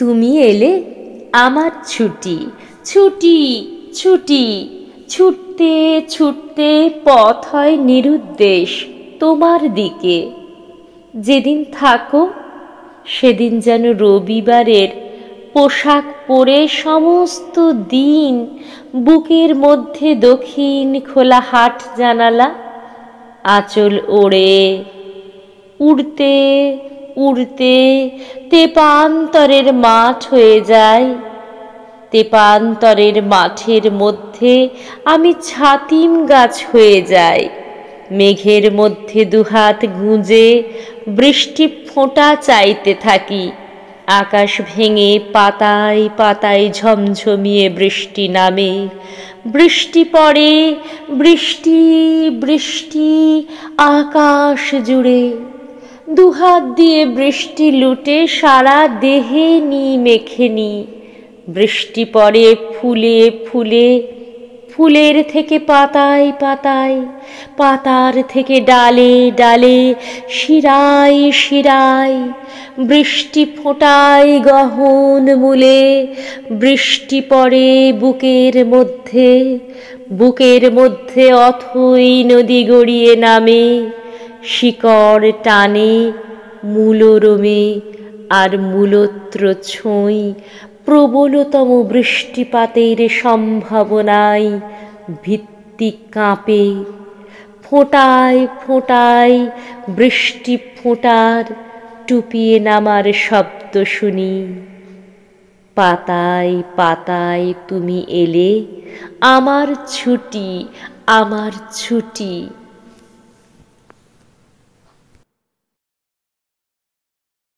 তুমি এলে আমার ছুটি, ছুটি ছুটি। ছুটতে ছুটতে পথ হয় নিরুদ্দেশ তোমার দিকে। যেদিন থাকো সেদিন যেন রবিবারের পোশাক পরে সমস্ত দিন বুকের মধ্যে দক্ষিণ খোলা হাট জানালা, আঁচল ওড়ে উড়তে উড়তে তেপান্তরের মাঠ হয়ে যায়। তেপান্তরের মাঠের মধ্যে আমি ছাতিম গাছ হয়ে যাই। মেঘের মধ্যে দুহাত গুঁজে বৃষ্টি ফোঁটা চাইতে থাকি। আকাশ ভেঙে পাতায় পাতায় ঝমঝমিয়ে বৃষ্টি নামে। বৃষ্টি পড়ে, বৃষ্টি বৃষ্টি আকাশ জুড়ে। দুহাত দিয়ে বৃষ্টি লুটে সারা দেহে নি মেখে নি। বৃষ্টি পড়ে ফুলে ফুলে, ফুলের থেকে পাতায় পাতায়, পাতার থেকে ডালে ডালে, শিরায় শিরায়। বৃষ্টি ফোঁটায় গহন মূলে, বৃষ্টি পড়ে বুকের মধ্যে। বুকের মধ্যে অথই নদী গড়িয়ে নামে। শিকড় টানে মূলরমে, আর মূলত্র ছোঁই প্রবলতম বৃষ্টিপাতের সম্ভাবনায় ভিত্তি কাঁপে। ফোঁটায় ফোঁটায় বৃষ্টি ফোঁটার টুপিয়ে নামার শব্দ শুনি। পাতায় পাতায় তুমি এলে আমার ছুটি, আমার ছুটি।